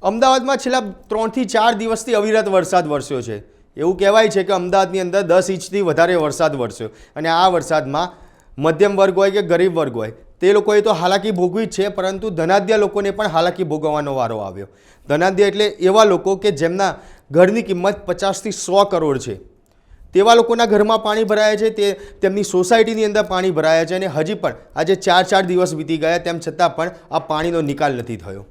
અમદાવાદમાં છેલ્લા 3 થી 4 દિવસથી અવિરત વરસાદ વરસ્યો છે। એવું કહેવાય છે કે અમદાવાદની અંદર 10 ઇંચથી વધારે વરસાદ વરસ્યો અને આ વરસાદમાં મધ્યમ વર્ગ હોય કે ગરીબ વર્ગ હોય તે લોકોએ તો હાલાકી ભોગવી જ છે, પરંતુ ધનાઢ્ય લોકોને પણ હાલાકી ભોગવવાનો વારો આવ્યો। ધનાઢ્ય એટલે એવા લોકો કે જેમના ઘરની કિંમત 50 થી 100 કરોડ છે, તેવા લોકોના ઘરમાં પાણી ભરાયા છે, તે તેમની સોસાયટીની અંદર પાણી ભરાયા છે અને હજી પણ આજે 4 દિવસ વીતી ગયા તેમ છતાં પણ આ પાણીનો નિકાલ નથી થયો।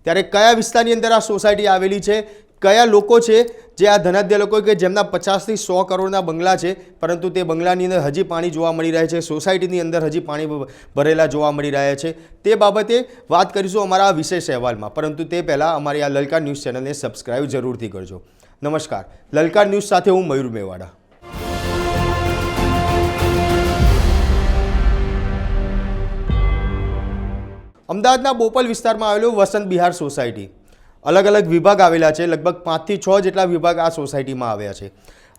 ત્યારે કયા વિસ્તારની અંદર આ સોસાયટી આવેલી છે, કયા લોકો છે જે આ ધનાઢ્ય લોકો કે જેમના 50 થી 100 કરોડના બંગલા છે, પરંતુ તે બંગલાની અંદર હજી પાણી જોવા મળી રહે છે, સોસાયટીની અંદર હજી પાણી ભરેલા જોવા મળી રહ્યા છે, તે બાબતે વાત કરીશું અમારા વિશેષ અહેવાલમાં। પરંતુ તે પહેલાં અમારી આ લલકાર ન્યૂઝ ચેનલને સબસ્ક્રાઇબ જરૂરથી કરજો। નમસ્કાર, લલકાર ન્યૂઝ સાથે હું મયુર મેવાડા। અમદાવાદના બોપલ વિસ્તારમાં આવેલું વસંત બિહાર સોસાયટી, અલગ અલગ વિભાગ આવેલા છે, લગભગ 5 થી 6 જેટલા વિભાગ આ સોસાયટીમાં આવ્યા છે।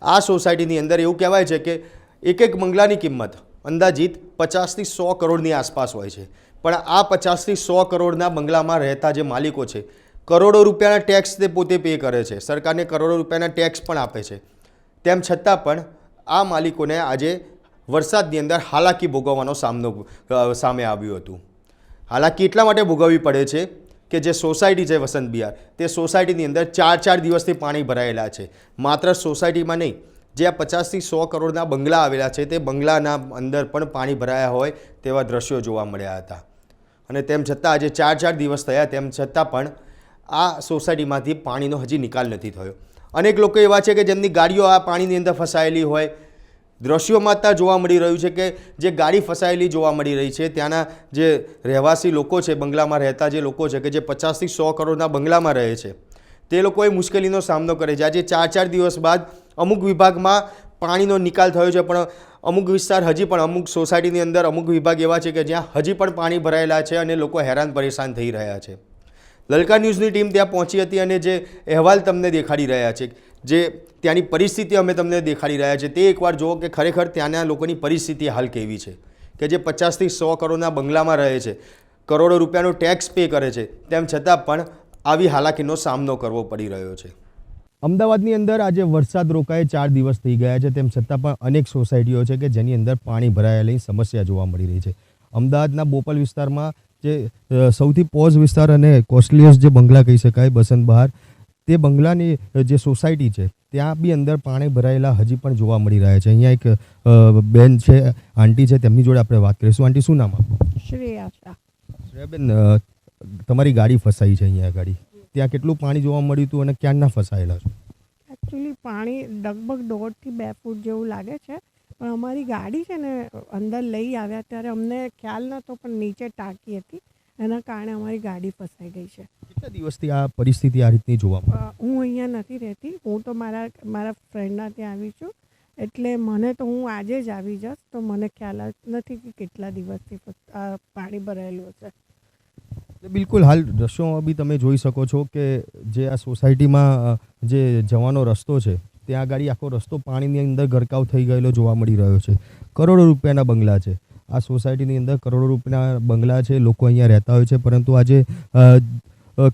આ સોસાયટીની અંદર એવું કહેવાય છે કે એક બંગલાની કિંમત અંદાજિત 50 થી 100 કરોડની આસપાસ હોય છે, પણ આ 50 થી 100 કરોડના બંગલામાં રહેતા જે માલિકો છે, કરોડો રૂપિયાના ટેક્સ તે પોતે પે કરે છે, સરકારને કરોડો રૂપિયાના ટેક્સ પણ આપે છે, તેમ છતાં પણ આ માલિકોને આજે વરસાદની અંદર હાલાકી ભોગવવાનો સામે આવ્યું હતું। હાલાકી એટલા માટે ભોગવવી પડે છે કે જે સોસાયટી છે વસંત બિહાર, તે સોસાયટીની અંદર 4 દિવસથી પાણી ભરાયેલા છે। માત્ર સોસાયટીમાં નહીં, જે આ 50 થી 100 કરોડના બંગલા આવેલા છે તે બંગલાના અંદર પણ પાણી ભરાયા હોય તેવા દ્રશ્યો જોવા મળ્યા હતા અને તેમ છતાં આજે 4 દિવસ થયા તેમ છતાં પણ આ સોસાયટીમાંથી પાણીનો હજી નિકાલ નથી થયો। અનેક લોકો એવા છે કે જેમની ગાડીઓ આ પાણીની અંદર ફસાયેલી હોય, દ્રશ્યોમાં અત્યારે જોવા મળી રહ્યું છે કે જે ગાડી ફસાયેલી જોવા મળી રહી છે, ત્યાંના જે રહેવાસી લોકો છે, બંગલામાં રહેતા જે લોકો છે કે જે 50 થી 100 કરોડના બંગલામાં રહે છે, તે લોકોએ મુશ્કેલીનો સામનો કરે છે। આજે 4 દિવસ બાદ અમુક વિભાગમાં પાણીનો નિકાલ થયો છે, પણ અમુક વિસ્તાર હજી પણ અમુક સોસાયટીની અંદર અમુક વિભાગ એવા છે કે જ્યાં હજી પણ પાણી ભરાયેલા છે અને લોકો હેરાન પરેશાન થઈ રહ્યા છે। લલકાર ન્યૂઝની ટીમ ત્યાં પહોંચી હતી અને જે અહેવાલ તમને દેખાડી રહ્યા છે, જે ત્યાંની પરિસ્થિતિ અમે તમને દેખાડી રહ્યા છે, તે એકવાર જુઓ કે ખરેખર ત્યાંના લોકોની પરિસ્થિતિ હાલ કેવી છે કે જે 50 થી 100 કરોડના બંગલામાં રહે છે, કરોડો રૂપિયાનો ટેક્સ પે કરે છે, તેમ છતાં પણ આવી હાલાકીનો સામનો કરવો પડી રહ્યો છે। અમદાવાદની અંદર આજે વરસાદ રોકાએ 4 દિવસ થઈ ગયા છે, તેમ છતાં પણ અનેક સોસાયટીઓ છે કે જેની અંદર પાણી ભરાયેલી સમસ્યા જોવા મળી રહી છે। અમદાવાદના બોપલ વિસ્તારમાં જે સૌથી પોઝ વિસ્તાર અને કોસ્ટલીએસ્ટ જે બંગલા કહી શકાય વસંત બહાર, તે બંગલાની જે સોસાયટી છે ત્યાં બી અંદર પાણી ભરાયેલા હજી પણ જોવા મળી રહ્યા છે। અહીંયા એક બેન છે, આંટી છે, તેમની જોડે આપણે વાત કરીશું। આંટી, શું નામ આપનું? શ્રેયા। શ્રેયાબેન, તમારી ગાડી ફસાઈ છે અહીંયા ગાડી, ત્યાં કેટલું પાણી જોવા મળ્યું હતું અને ક્યારના ફસાયેલા છો? એકચ્યુઅલી પાણી લગભગ 1.5 થી 2 ફૂટ જેવું લાગે છે, પણ અમારી ગાડી છે ને અંદર લઈ આવ્યા ત્યારે અમને ખ્યાલ નહોતો, પણ નીચે ટાંકી હતી, એના કારણે અમારી ગાડી ફસાઈ ગઈ છે। કેટલા દિવસથી આ પરિસ્થિતિ આ રીતની જોવા મળે? હું અહીંયા નથી રહેતી, હું તો મારા ફ્રેન્ડના ત્યાં આવી છું, એટલે મને તો હું આજે જ આવી જશ, તો મને ખ્યાલ નથી કે કેટલા દિવસથી પાણી ભરાયેલું હશે। બિલકુલ, હાલ દ્રશ્યોમાં બી તમે જોઈ શકો છો કે જે આ સોસાયટીમાં જે જવાનો રસ્તો છે ત્યાં આગળ આખો રસ્તો પાણીની અંદર ગરકાવ થઈ ગયેલો જોવા મળી રહ્યો છે। કરોડો રૂપિયાના બંગલા છે આ સોસાયટીની અંદર, કરોડો રૂપિયાના બંગલા છે, લોકો અહીંયા રહેતા હોય છે, પરંતુ આજે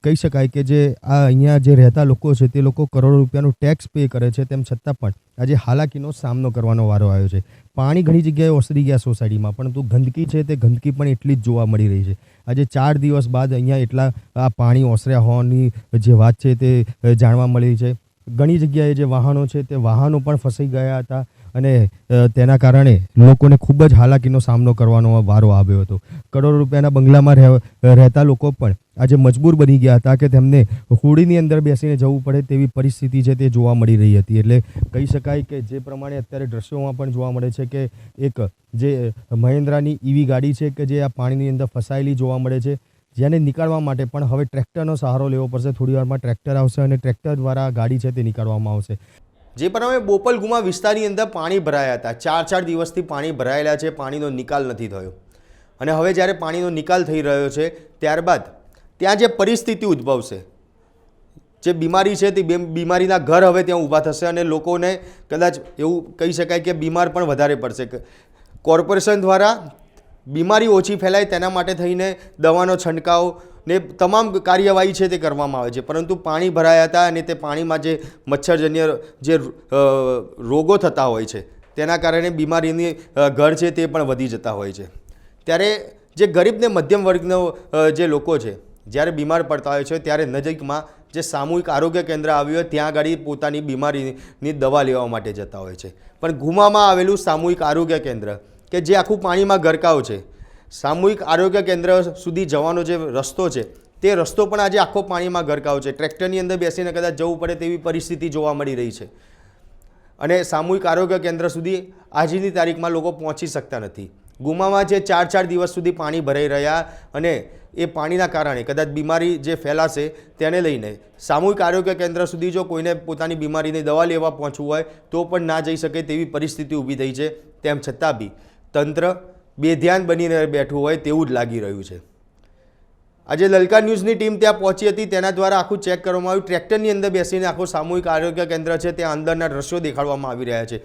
કહી શકાય કે જે આ અહીંયા જે રહેતા લોકો છે તે લોકો કરોડો રૂપિયાનું ટેક્સ પે કરે છે, તેમ છતાં પણ આજે હાલાકીનો સામનો કરવાનો વારો આવ્યો છે। પાણી ઘણી જગ્યાએ ઓસરી ગયા સોસાયટીમાં, પરંતુ ગંદકી છે તે ગંદકી પણ એટલી જ જોવા મળી રહી છે। આજે 4 દિવસ બાદ અહીંયા એટલા આ પાણી ઓસર્યા હોવાની જે વાત છે તે જાણવા મળી છે। ઘણી જગ્યાએ જે વાહનો છે તે વાહનો પણ ફસાઈ ગયા હતા અને તેના કારણે લોકોને ખૂબ જ હાલાકીનો સામનો કરવાનો વારો આવ્યો હતો। કરોડો રૂપિયાના બંગલામાં રહેતા લોકો પણ આજે મજબૂર બની ગયા હતા કે તેમને હોડીની અંદર બેસીને જવું પડે તેવી પરિસ્થિતિ છે તે જોવા મળી રહી હતી। એટલે કહી શકાય કે જે પ્રમાણે અત્યારે દ્રશ્યોમાં પણ જોવા મળે છે કે એક જે મહિન્દ્રાની ઈવી ગાડી છે કે જે આ પાણીની અંદર ફસાયેલી જોવા મળે છે, જેને નીકાળવા માટે પણ હવે ટ્રેક્ટરનો સહારો લેવો પડશે। થોડી વારમાં ટ્રેક્ટર આવશે અને ટ્રેક્ટર દ્વારા ગાડી છે તે નીકાળવામાં આવશે। જે પ્રમાણે બોપલ ગુમા વિસ્તારની અંદર પાણી ભરાયા હતા, 4 દિવસથી પાણી ભરાયેલા છે, પાણીનો નિકાલ નથી થયો અને હવે જ્યારે પાણીનો નિકાલ થઈ રહ્યો છે ત્યારબાદ ત્યાં જે પરિસ્થિતિ ઉદ્ભવશે, જે બીમારી છે તે બીમારીના ઘર હવે ત્યાં ઊભા થશે અને લોકોને કદાચ એવું કહી શકાય કે બીમાર પણ વધારે પડશે। કોર્પોરેશન દ્વારા બીમારી ઓછી ફેલાય તેના માટે થઈને દવાનો છંટકાવ, ને તમામ કાર્યવાહી છે તે કરવામાં આવે છે, પરંતુ પાણી ભરાયા હતા અને તે પાણીમાં જે મચ્છરજન્ય જે રોગો થતા હોય છે તેના કારણે બીમારીની ઘર છે તે પણ વધી જતા હોય છે. ત્યારે જે ગરીબ ને મધ્યમ વર્ગનો જે લોકો છે જ્યારે બીમાર પડતા હોય છે ત્યારે નજીકમાં જે સામૂહિક આરોગ્ય કેન્દ્ર આવ્યું હોય ત્યાં આગળ પોતાની બીમારીની દવા લેવા માટે જતા હોય છે. પણ ગુમામાં આવેલું સામૂહિક આરોગ્ય કેન્દ્ર કે જે આખું પાણીમાં ગરકાવ છે, સામૂહિક આરોગ્ય કેન્દ્ર સુધી જવાનો જે રસ્તો છે તે રસ્તો પણ આજે આખો પાણીમાં ગરકાવ છે. ટ્રેક્ટરની અંદર બેસીને કદાચ જવું પડે તેવી પરિસ્થિતિ જોવા મળી રહી છે અને સામૂહિક આરોગ્ય કેન્દ્ર સુધી આજની તારીખમાં લોકો પહોંચી શકતા નથી. ગુમામાં જે 4 દિવસ સુધી પાણી ભરાઈ રહ્યા અને એ પાણીના કારણે કદાચ બીમારી જે ફેલાશે તેને લઈને સામૂહિક આરોગ્ય કેન્દ્ર સુધી જો કોઈને પોતાની બીમારીની દવા લેવા પહોંચવું હોય તો પણ ના જઈ શકે તેવી પરિસ્થિતિ ઊભી થઈ છે. તેમ છતાં બી તંત્ર બેધ્યાન બનીને બેઠું હોય તેવું જ લાગી રહ્યું છે. આજે લલકા ન્યૂઝની ટીમ ત્યાં પહોંચી હતી, તેના દ્વારા આખું ચેક કરવામાં આવ્યું. ટ્રેક્ટરની અંદર બેસીને આખું સામૂહિક આરોગ્ય કેન્દ્ર છે ત્યાં અંદરના દ્રશ્યો દેખાડવામાં આવી રહ્યા છે.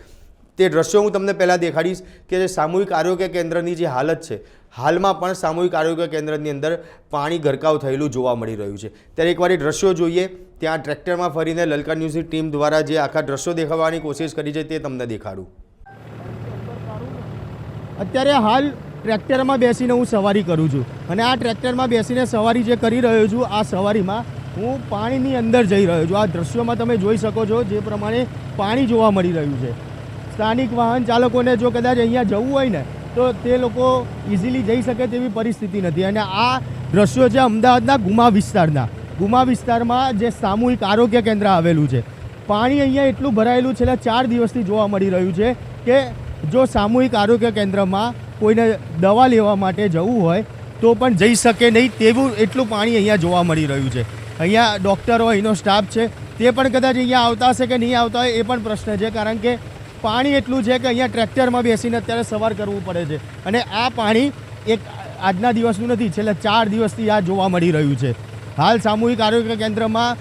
તે દ્રશ્યો હું તમને પહેલાં દેખાડીશ કે જે સામૂહિક આરોગ્ય કેન્દ્રની જે હાલત છે, હાલમાં પણ સામૂહિક આરોગ્ય કેન્દ્રની અંદર પાણી ગરકાવ થયેલું જોવા મળી રહ્યું છે. ત્યારે એકવાર એ દ્રશ્યો જોઈએ. ત્યાં ટ્રેક્ટરમાં ફરીને લલકા ન્યૂઝની ટીમ દ્વારા જે આખા દ્રશ્યો દેખાડવાની કોશિશ કરી છે તે તમને દેખાડું. અત્યારે હાલ ટ્રેક્ટરમાં બેસીને હું સવારી કરું છું અને આ ટ્રેક્ટરમાં બેસીને સવારી જે કરી રહ્યો છું, આ સવારીમાં હું પાણીની અંદર જઈ રહ્યો છું. આ દ્રશ્યોમાં તમે જોઈ શકો છો જે પ્રમાણે પાણી જોવા મળી રહ્યું છે. સ્થાનિક વાહન ચાલકોને જો કદાચ અહીંયા જવું હોય ને તો તે લોકો ઇઝીલી જઈ શકે તેવી પરિસ્થિતિ નથી. અને આ દ્રશ્યો છે અમદાવાદના ગુમા વિસ્તારમાં જે સામૂહિક આરોગ્ય કેન્દ્ર આવેલું છે. પાણી અહીંયા એટલું ભરાયેલું છેલ્લા 4 દિવસથી જોવા મળી રહ્યું છે કે જો સામૂહિક આરોગ્ય કેન્દ્રમાં કોઈને દવા લેવા માટે જવું હોય તો પણ જઈ શકે નહીં તેવું એટલું પાણી અહીંયા જોવા મળી રહ્યું છે. અહીંયા ડૉક્ટરો, અહીંનો સ્ટાફ છે તે પણ કદાચ અહીંયા આવતા હશે કે નહીં આવતા હોય એ પણ પ્રશ્ન છે, કારણ કે પાણી એટલું છે કે અહીંયા ટ્રેક્ટરમાં બેસીને અત્યારે સવાર કરવું પડે છે. અને આ પાણી એક આજના દિવસનું નથી, છેલ્લા 4 દિવસથી આ જોવા મળી રહ્યું છે. હાલ સામૂહિક આરોગ્ય કેન્દ્રમાં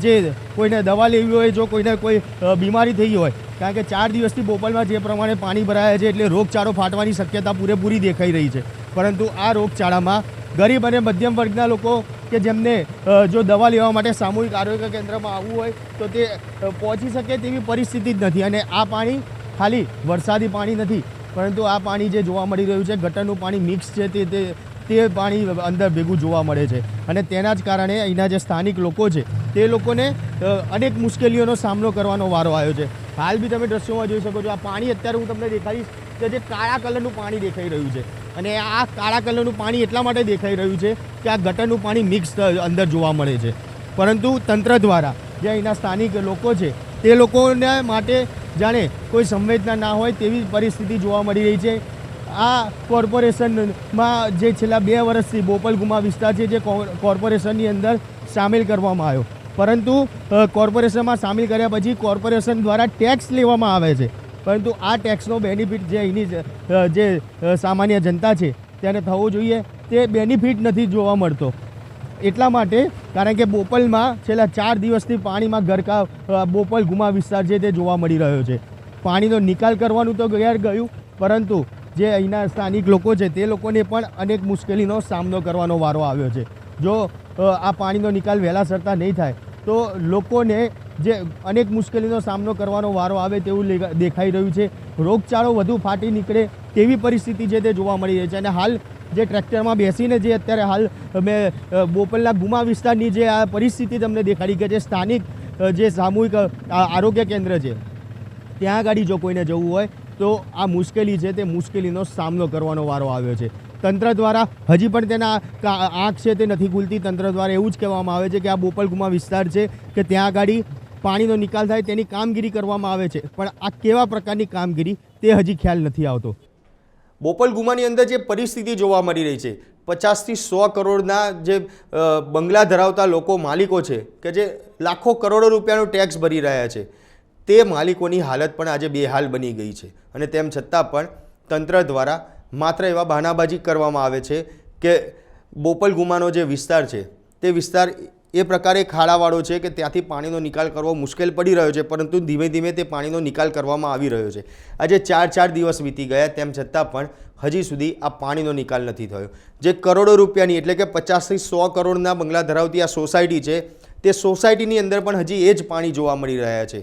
જે કોઈને દવા લેવી હોય, જો કોઈને કોઈ બીમારી થઈ હોય, કારણ કે 4 દિવસથી બોપલમાં જે પ્રમાણે પાણી ભરાયા છે એટલે રોગચાળો ફાટવાની શક્યતા પૂરેપૂરી દેખાઈ રહી છે. પરંતુ આ રોગચાળામાં ગરીબ અને મધ્યમ વર્ગના લોકો કે જેમને જો દવા લેવા માટે સામૂહિક આરોગ્ય કેન્દ્રમાં આવવું હોય તો તે પહોંચી શકે તેવી પરિસ્થિતિ જ નથી. અને આ પાણી ખાલી વરસાદી પાણી નથી, પરંતુ આ પાણી જે જોવા મળી રહ્યું છે ગટરનું પાણી મિક્સ છે તે પાણી અંદર ભેગું જોવા મળે છે. અને તેના જ કારણે અહીંના જે સ્થાનિક લોકો છે તે લોકોને અનેક મુશ્કેલીઓનો સામનો કરવાનો વારો આવ્યો છે. હાલ બી તમે દ્રશ્યોમાં જોઈ શકો છો. આ પાણી અત્યારે હું તમને દેખાડીશ કે જે કાળા કલરનું પાણી દેખાઈ રહ્યું છે. અને આ કાળા કલરનું પાણી એટલા માટે દેખાઈ રહ્યું છે કે આ ગટરનું પાણી મિક્સ અંદર જોવા મળે છે. પરંતુ તંત્ર દ્વારા જે અહીંના સ્થાનિક લોકો છે તે લોકોને માટે જાણે કોઈ સંવેદના ના હોય તેવી પરિસ્થિતિ જોવા મળી રહી છે. આ કોર્પોરેશનમાં જે છેલ્લા 2 વર્ષથી બોપલ ગુમા વિસ્તાર છે જે કોર્પોરેશનની અંદર સામેલ કરવામાં આવ્યો, પરંતુ કોર્પોરેશનમાં સામેલ કર્યા પછી કોર્પોરેશન દ્વારા ટેક્સ લેવામાં આવે છે, પરંતુ આ ટેક્સનો બેનિફિટ જે અહીંની જે સામાન્ય જનતા છે તેને થવો જોઈએ તે બેનિફિટ નથી જોવા મળતો. એટલા માટે કારણ કે બોપલમાં છેલ્લા 4 દિવસથી પાણીમાં ગરકાવ બોપલ ગુમા વિસ્તાર છે તે જોવા મળી રહ્યો છે. પાણીનો નિકાલ કરવાનું તો ગયું, પરંતુ જે અહીંના સ્થાનિક લોકો છે તે લોકોને પણ અનેક મુશ્કેલીનો સામનો કરવાનો વારો આવ્યો છે. જો આ પાણીનો નિકાલ વહેલા સરતા નહીં થાય તો લોકોને જે અનેક મુશ્કેલીનો સામનો કરવાનો વારો આવે તેવું દેખાઈ રહ્યું છે. રોગચાળો વધુ ફાટી નીકળે તેવી પરિસ્થિતિ છે તે જોવા મળી રહી છે. અને હાલ જે ટ્રેક્ટરમાં બેસીને જે અત્યારે હાલ મેં બોપલના ગુમા વિસ્તારની જે આ પરિસ્થિતિ તમને દેખાડી કે જે સ્થાનિક જે સામૂહિક આરોગ્ય કેન્દ્ર છે ત્યાં આગળ જો કોઈને જવું હોય તો આ મુશ્કેલી છે તે મુશ્કેલીનો સામનો કરવાનો વારો આવ્યો છે. તંત્ર દ્વારા હજી પણ તેના આંખ છે તે નથી ખુલતી. તંત્ર દ્વારા એવું જ કહેવામાં આવે છે કે આ બોપલ ગુમા વિસ્તાર છે કે ત્યાં આગળ પાણીનો નિકાલ થાય તેની કામગીરી કરવામાં આવે છે, પણ આ કેવા પ્રકારની કામગીરી તે હજી ખ્યાલ નથી આવતો. બોપલ ગુમાની અંદર જે પરિસ્થિતિ જોવા મળી રહી છે, 50 થી 100 કરોડના જે બંગલા ધરાવતા લોકો માલિકો છે કે જે લાખો કરોડો રૂપિયાનો ટેક્સ ભરી રહ્યા છે, તે માલિકોની હાલત પણ આજે બેહાલ બની ગઈ છે. અને તેમ છતાં પણ તંત્ર દ્વારા માત્ર એવા બહાનાબાજી કરવામાં આવે છે કે બોપલ ગુમાનો જે વિસ્તાર છે તે વિસ્તાર એ પ્રકારે ખાડાવાળો છે કે ત્યાંથી પાણીનો નિકાલ કરવો મુશ્કેલ પડી રહ્યો છે, પરંતુ ધીમે ધીમે તે પાણીનો નિકાલ કરવામાં આવી રહ્યો છે. આજે 4 દિવસ વીતી ગયા, તેમ છતાં પણ હજી સુધી આ પાણીનો નિકાલ નથી થયો. જે કરોડો રૂપિયાની એટલે કે 50 થી 100 કરોડના બંગલા ધરાવતી આ સોસાયટી છે, તે સોસાયટીની અંદર પણ હજી એ જ પાણી જોવા મળી રહ્યા છે.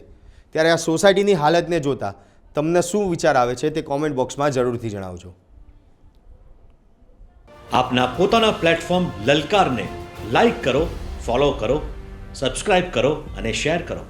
ત્યારે આ સોસાયટીની હાલતને જોતા તમને શું વિચાર આવે છે તે કોમેન્ટ બોક્સમાં જરૂરથી જણાવજો. આપના પોતાના પ્લેટફોર્મ લલકારને લાઈક કરો, ફોલો કરો, સબસ્ક્રાઇબ કરો અને શેર કરો.